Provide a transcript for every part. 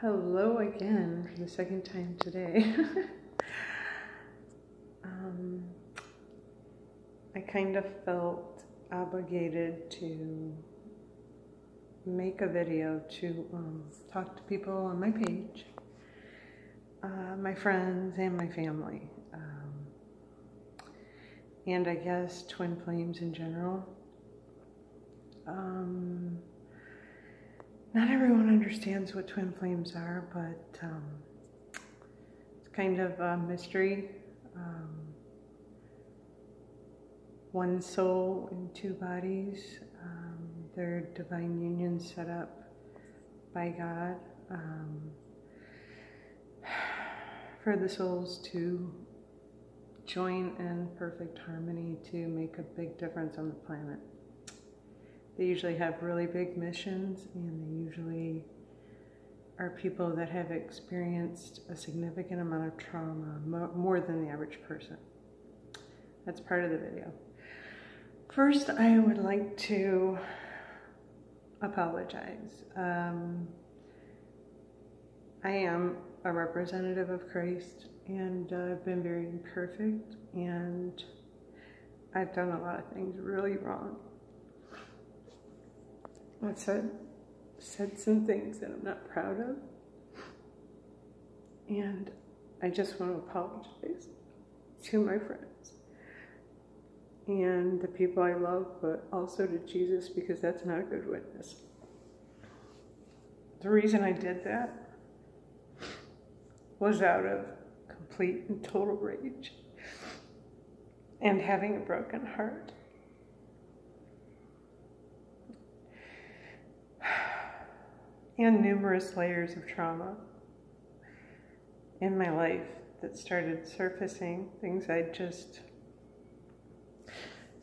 Hello again for the second time today. I kind of felt obligated to make a video to talk to people on my page, my friends and my family, and I guess twin flames in general. Not everyone understands what twin flames are, but it's kind of a mystery. One soul in two bodies. They're divine unions set up by God for the souls to join in perfect harmony to make a big difference on the planet. They usually have really big missions, and they usually are people that have experienced a significant amount of trauma, more than the average person. That's part of the video. First, I would like to apologize. I am a representative of Christ, and I've been very imperfect, and I've done a lot of things really wrong. I've said some things that I'm not proud of, and I just want to apologize to my friends and the people I love, but also to Jesus, because that's not a good witness. The reason I did that was out of complete and total rage and having a broken heart. And numerous layers of trauma in my life that started surfacing, things I just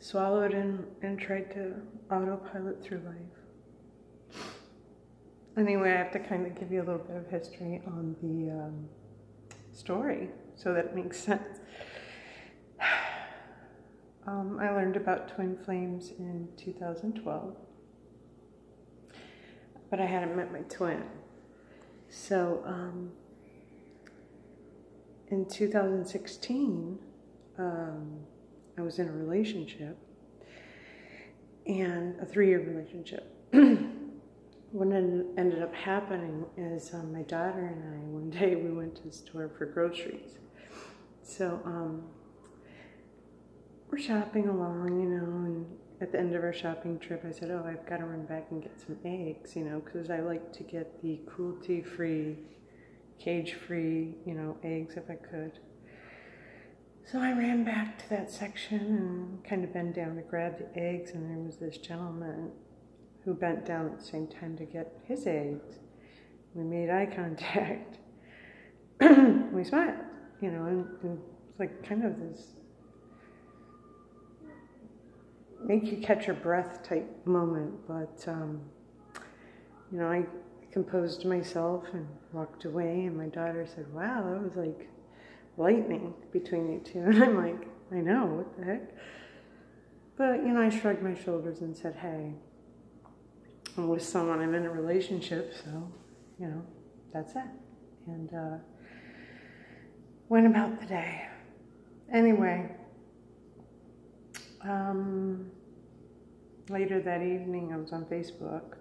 swallowed and tried to autopilot through life. Anyway, I have to kind of give you a little bit of history on the story so that it makes sense. I learned about twin flames in 2012. But I hadn't met my twin. So in 2016, I was in a relationship, and a 3-year relationship. What ended up happening is my daughter and I, one day we went to the store for groceries. So we're shopping along, and at the end of our shopping trip, I said, oh, I've got to run back and get some eggs, because I like to get the cruelty-free, cage-free, eggs if I could. So I ran back to that section and kind of bent down to grab the eggs, and there was this gentleman who bent down at the same time to get his eggs. We made eye contact. We smiled, and it's like kind of this make you catch your breath type moment, but I composed myself and walked away, and my daughter said, wow, that was like lightning between you two. And I'm like, I know, what the heck? But I shrugged my shoulders and said, hey, I'm with someone, I'm in a relationship, so that's it. And went about the day. Anyway, later that evening, I was on Facebook,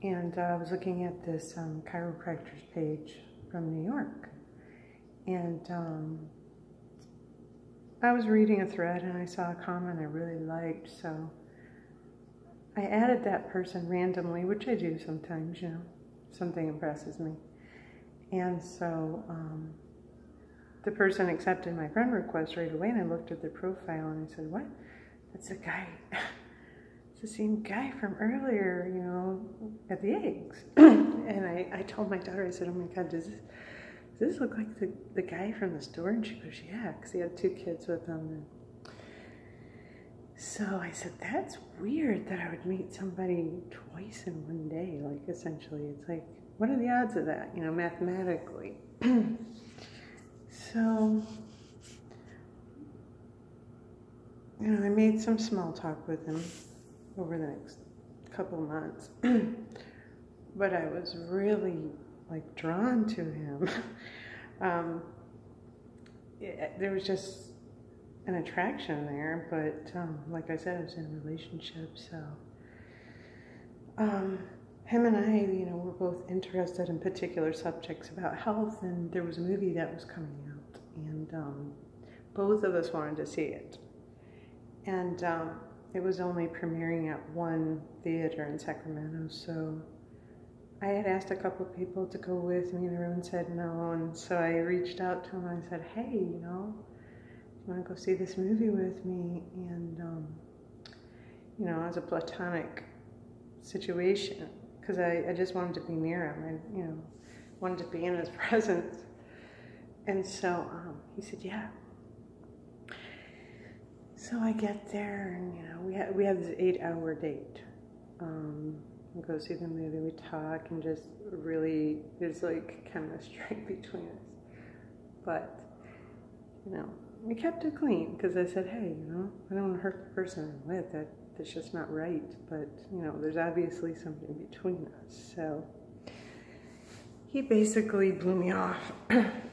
and I was looking at this chiropractor's page from New York, and I was reading a thread, and I saw a comment I really liked, so I added that person randomly, which I do sometimes, something impresses me, and so the person accepted my friend request right away, and I looked at their profile, and I said, what? That's the guy. It's the same guy from earlier, at the eggs. And I told my daughter, I said, oh my God, does this look like the guy from the store? And she goes, yeah, because he had 2 kids with him. And so I said, that's weird that I would meet somebody twice in one day. Like, essentially, it's like, what are the odds of that, mathematically? So, I made some small talk with him over the next couple months, but I was really like drawn to him. There was just an attraction there, but like I said, I was in a relationship, so him and I, were both interested in particular subjects about health, and there was a movie that was coming out, and both of us wanted to see it. And it was only premiering at one theater in Sacramento, so I had asked a couple of people to go with me, and everyone said no, and so I reached out to them and I said, hey, you want to go see this movie with me? And, it was a platonic situation, because I just wanted to be near him. I, wanted to be in his presence. And so he said, yeah. So I get there, and, we have this 8-hour date. We go see the movie, we talk, and just really, there's like chemistry between us. But, we kept it clean, because I said, hey, I don't want to hurt the person I'm with. That's just not right. But, there's obviously something between us. So he basically blew me off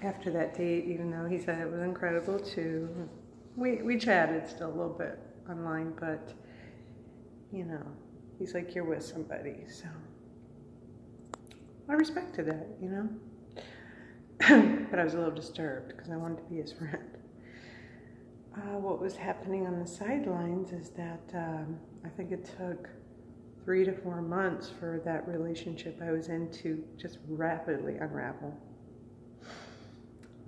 after that date, even though he said it was incredible too. We chatted still a little bit online, but, he's like, you're with somebody. So I respected that, But I was a little disturbed because I wanted to be his friend. What was happening on the sidelines is that I think it took 3 to 4 months for that relationship I was in to just rapidly unravel.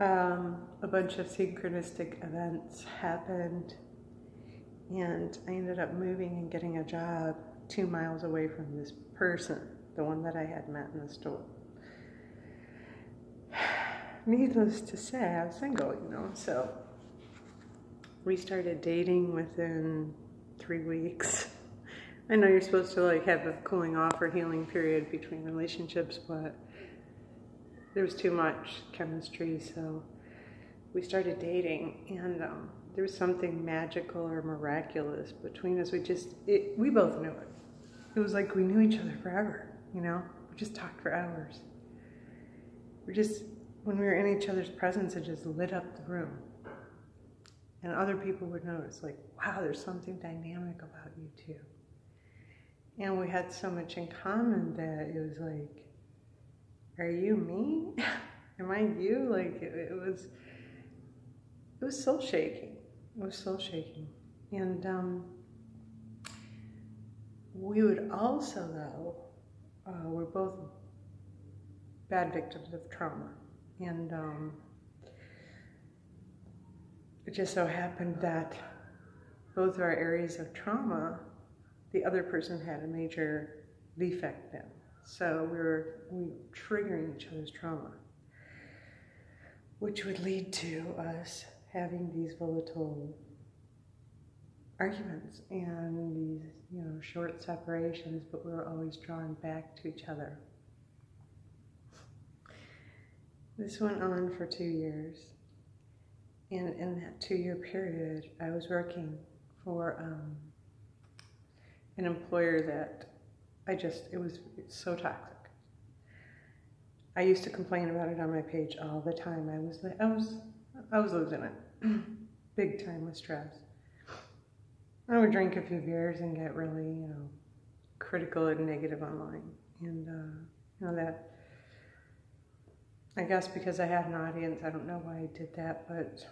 A bunch of synchronistic events happened, and I ended up moving and getting a job 2 miles away from this person, the one that I had met in the store. Needless to say, I was single, so we started dating within 3 weeks. I know you're supposed to have a cooling off or healing period between relationships, but there was too much chemistry, so we started dating, and there was something magical or miraculous between us. We both knew it. It was like we knew each other forever, We just talked for hours. When we were in each other's presence, it just lit up the room. And other people would notice, wow, there's something dynamic about you two. And we had so much in common that it was like, are you me? Am I you? It was soul shaking. It was soul shaking. And we would also, though, we're both bad victims of trauma. And it just so happened that both of our areas of trauma, the other person had a major defect in. So we were triggering each other's trauma, which would lead to us having these volatile arguments and these, short separations, but we were always drawn back to each other. This went on for 2 years. And in that 2-year period, I was working for an employer that it was so toxic. I used to complain about it on my page all the time. I was losing it, big time with stress. I would drink a few beers and get really, critical and negative online. And, that, I guess because I had an audience, I don't know why I did that, but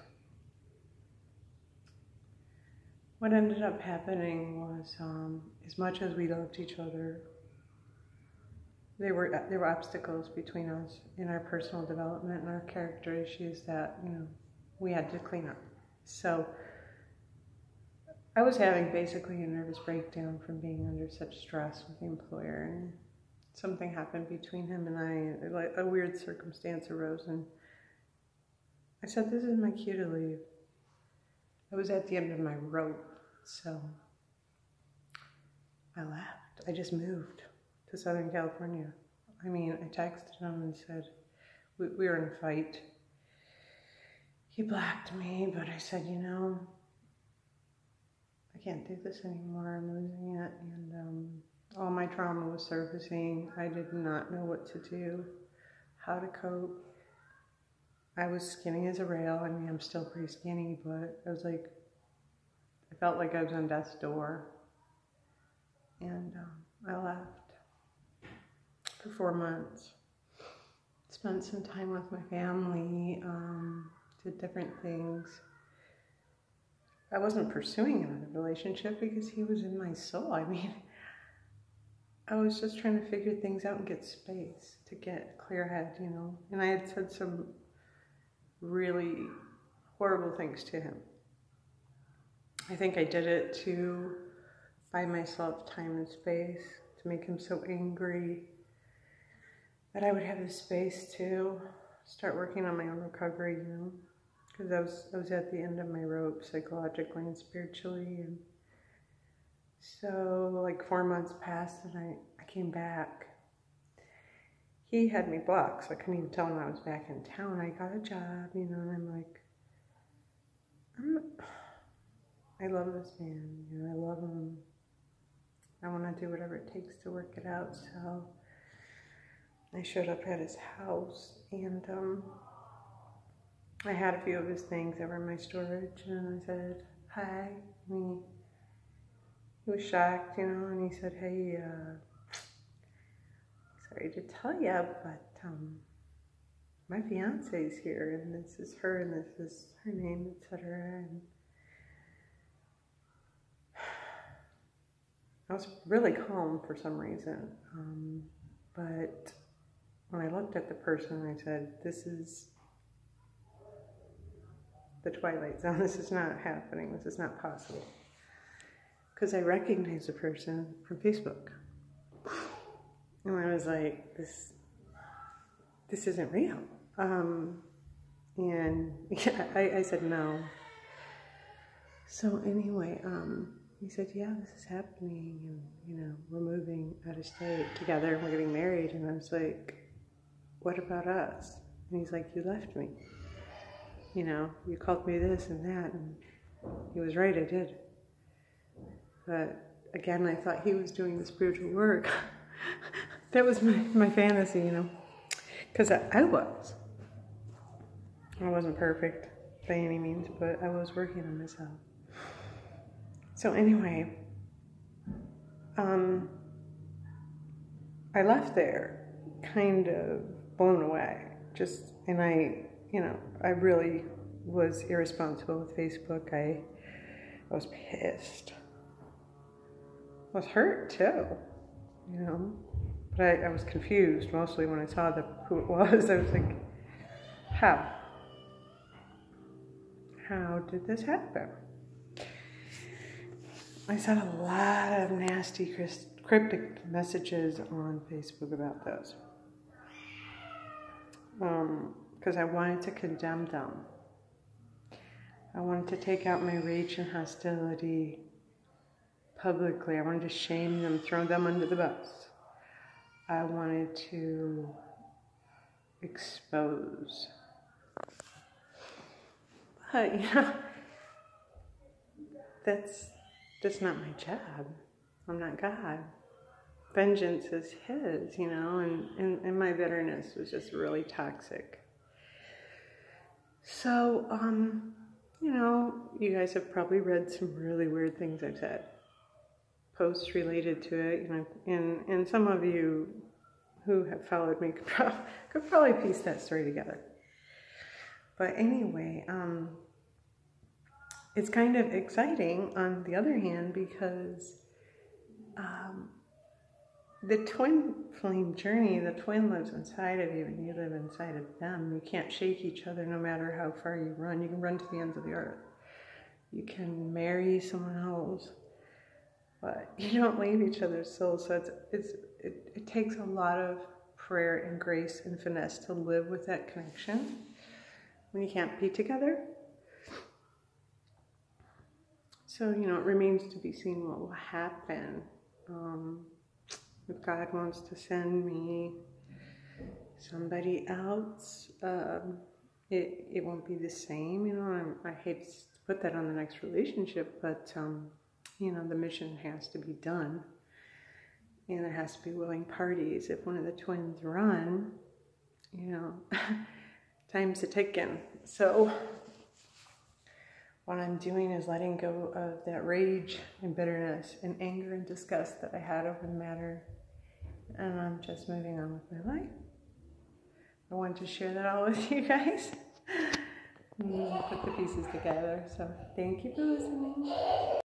what ended up happening was, as much as we loved each other, there were obstacles between us in our personal development and our character issues that, we had to clean up. So I was having basically a nervous breakdown from being under such stress with the employer, and something happened between him and I, a weird circumstance arose, and I said, this is my cue to leave. I was at the end of my rope, so I left. I just moved to Southern California. I texted him and said, we were in a fight. He blocked me, but I said, I can't do this anymore. I'm losing it, and all my trauma was surfacing. I did not know what to do. how to cope. I was skinny as a rail. I mean, I'm still pretty skinny, but I was like, I felt like I was on death's door. And I left for 4 months. Spent some time with my family, did different things. I wasn't pursuing another relationship because he was in my soul. I mean, I was just trying to figure things out and get space to get a clear head, you know. And I had said some really horrible things to him. I think I did it to buy myself time and space, to make him so angry that I would have the space to start working on my own recovery, you know, because I was at the end of my rope psychologically and spiritually. And so like 4 months passed and I came back. He had me blocked, so I couldn't even tell him I was back in town. I got a job, you know, and I'm like, I love this man, you know, I love him. I want to do whatever it takes to work it out. So I showed up at his house, and I had a few of his things that were in my storage, and I said, hi. And he was shocked, you know, and he said, hey, sorry to tell you, but my fiance's here, and this is her, and this is her name, etc. And I was really calm for some reason, but when I looked at the person, I said, this is the Twilight Zone. This is not happening. This is not possible. Because I recognized the person from Facebook. And I was like, this isn't real. And yeah, I said no. So anyway, he said, yeah, this is happening, and, you know, we're moving out of state together, and we're getting married. And I was like, what about us? And he's like, you left me. You know, you called me this and that, and he was right, I did. But again, I thought he was doing the spiritual work. That was my fantasy, you know, because I was. I wasn't perfect by any means, but I was working on myself. So anyway, I left there kind of blown away. And I really was irresponsible with Facebook. I was pissed. I was hurt too, you know. But I was confused mostly when I saw who it was. I was like, how? How did this happen? I saw a lot of nasty cryptic messages on Facebook about this. Because I wanted to condemn them. I wanted to take out my rage and hostility publicly. I wanted to shame them, throw them under the bus. I wanted to expose. But, you know, that's not my job. I'm not God. Vengeance is his, you know, and my bitterness was just really toxic. So, you know, you guys have probably read some really weird things I've said. Posts related to it, you know, and some of you who have followed me could probably piece that story together. But anyway, it's kind of exciting on the other hand because the twin flame journey, the twin lives inside of you and you live inside of them. You can't shake each other no matter how far you run. You can run to the ends of the earth. You can marry someone else, but you don't leave each other's souls. So it takes a lot of prayer and grace and finesse to live with that connection when you can't be together. So, you know, it remains to be seen what will happen. If God wants to send me somebody else, it won't be the same, you know. I hate to put that on the next relationship, but, you know, the mission has to be done. And it has to be willing parties. If one of the twins run, you know, time's a ticking. So what I'm doing is letting go of that rage and bitterness and anger and disgust that I had over the matter. And I'm just moving on with my life. I wanted to share that all with you guys. And put the pieces together. So thank you for listening.